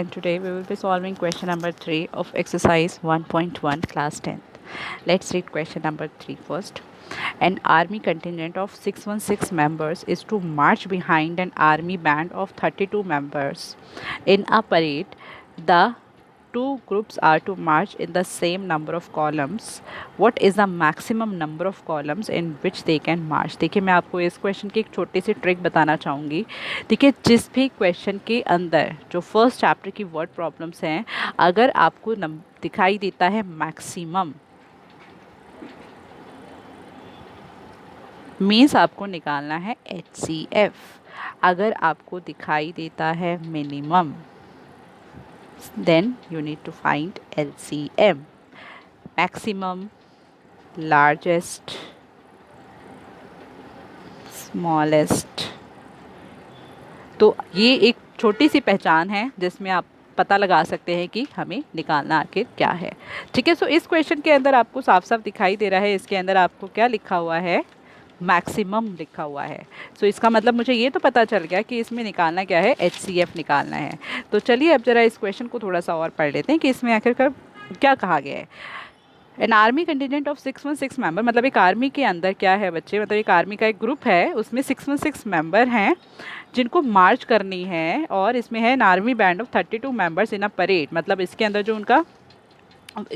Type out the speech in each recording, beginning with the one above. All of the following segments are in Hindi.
and today we will be solving question number 3 of exercise 1.1 class 10th. Let's read question number 3 first. An army contingent of 616 members is to march behind an army band of 32 members. In a parade, the two groups are to march in the same number of columns. What is the maximum number of columns in which they can march? देखिए मैं आपको इस क्वेश्चन की एक छोटी सी ट्रिक बताना चाहूँगी. देखिए जिस भी क्वेश्चन के अंदर जो फर्स्ट चैप्टर की वर्ड प्रॉब्लम्स हैं, अगर आपको दिखाई देता है मैक्सिमम, मीन्स आपको निकालना है HCF. अगर आपको दिखाई देता है minimum, then you need to find LCM. Maximum, largest, smallest. तो ये एक छोटी सी पहचान है जिसमें आप पता लगा सकते हैं कि हमें निकालना आखिर क्या है. ठीक है, सो इस क्वेश्चन के अंदर आपको साफ साफ दिखाई दे रहा है, इसके अंदर आपको क्या लिखा हुआ है, मैक्सिमम लिखा हुआ है. सो इसका मतलब मुझे ये तो पता चल गया कि इसमें निकालना क्या है, HCF निकालना है. तो चलिए अब जरा इस क्वेश्चन को थोड़ा सा और पढ़ लेते हैं कि इसमें आखिरकार क्या कहा गया है. An army contingent of 616 member, मतलब एक आर्मी के अंदर क्या है बच्चे, मतलब एक आर्मी का एक ग्रुप है, उसमें 616 मेंबर हैं जिनको मार्च करनी है, और इसमें है an army band of 32 members in a parade. मतलब इसके अंदर जो उनका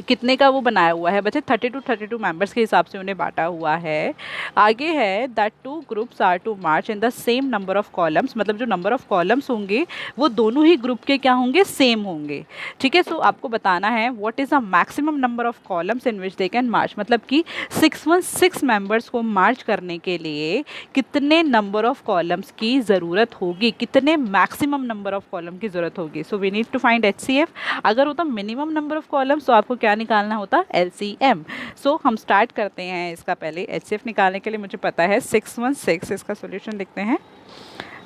कितने का वो बनाया हुआ है बच्चे, 32 मेंबर्स के हिसाब से उन्हें बांटा हुआ है. आगे है that two groups are to march in the same number of columns, मतलब जो नंबर ऑफ कॉलम्स होंगे वो दोनों ही ग्रुप के क्या होंगे, सेम होंगे. ठीक है, सो आपको बताना है what is the maximum number of columns in which they can march. मतलब कि 616 मेंबर्स को मार्च करने के लिए कितने नंबर ऑफ कॉलम्स की ज़रूरत होगी, कितने मैक्सिमम नंबर ऑफ कॉलम की ज़रूरत होगी. So we need to find HCF. अगर होता मिनिमम नंबर ऑफ कॉलम्स तो आपको क्या निकालना होता, LCM. सो हम स्टार्ट करते हैं इसका. पहले HCF निकालने के लिए मुझे पता है 616, इसका सॉल्यूशन लिखते हैं.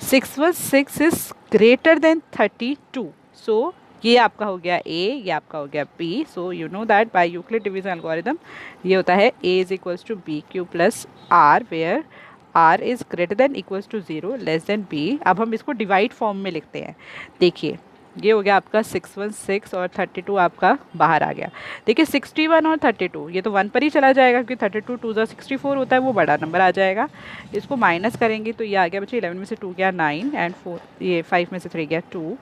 616 इज ग्रेटर देन 32. सो ये आपका हो गया A, ये आपका हो गया B. So you know that by Euclid division algorithm ये होता है A is equals to BQ plus R, where R is greater than equals to 0 less than B. अब हम इसको डिवाइड फॉर्म में लिखते हैं. देखिए ये हो गया आपका 616 और 32 आपका बाहर आ गया. देखिए 61 और 32 ये तो 1 पर ही चला जाएगा क्योंकि 32 2 64 होता है, वो बड़ा नंबर आ जाएगा. इसको माइनस करेंगे तो ये आ गया बच्चे 11 में से 2 गया 9 एंड 4, ये 5 में से 3 गया 2.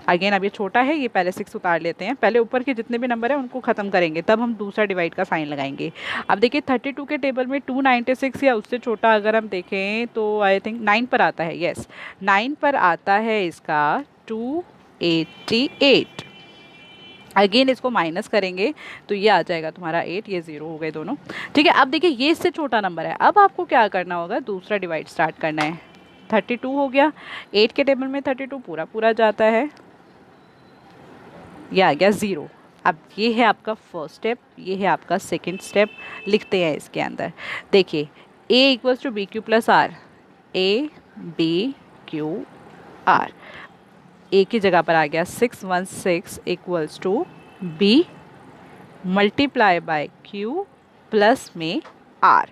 अगेन अब ये छोटा है, ये पहले 6 उतार लेते हैं. पहले ऊपर के जितने भी नंबर हैं उनको ख़त्म करेंगे, तब हम दूसरा डिवाइड का साइन लगाएंगे. अब देखिए 32 के टेबल में 296 या उससे छोटा अगर हम देखें तो आई थिंक 9 पर आता है. यस 9 पर आता है इसका 288. अगेन इसको माइनस करेंगे तो ये आ जाएगा तुम्हारा 8, ये 0 हो गए दोनों. ठीक है, अब देखिए ये इससे छोटा नंबर है. अब आपको क्या करना होगा, दूसरा डिवाइड स्टार्ट करना है. 32 हो गया, 8 के टेबल में 32 पूरा पूरा जाता है, ये आ गया 0. अब ये है आपका फर्स्ट स्टेप, ये है आपका सेकंड स्टेप. लिखते हैं इसके अंदर. देखिए A equals to BQ plus R, ABQR. A की जगह पर आ गया 616 equals to B multiply by Q plus में R.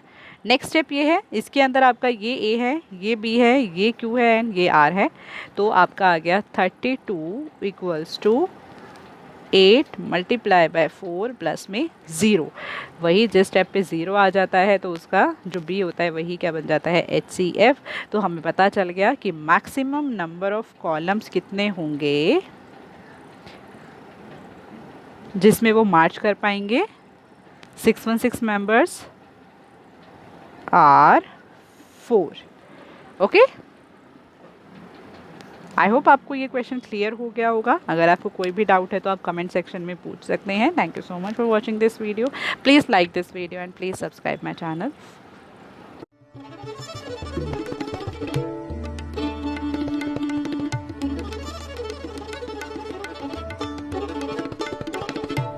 नेक्स्ट स्टेप ये है, इसके अंदर आपका ये A है, ये B है, ये Q है एंड ये R है. तो आपका आ गया 32 equals to 8 multiply by 4 plus में 0. वही जिस स्टेप पे 0 आ जाता है तो उसका जो B होता है वही क्या बन जाता है, HCF. तो हमें पता चल गया कि मैक्सिमम नंबर ऑफ कॉलम्स कितने होंगे जिसमें वो मार्च कर पाएंगे. 616 members are 4. Okay, I hope आपको ये क्वेश्चन क्लियर हो गया होगा. अगर आपको कोई भी डाउट है तो आप कमेंट सेक्शन में पूछ सकते हैं. Thank you so much for watching this video. Please like this video and please subscribe my channel.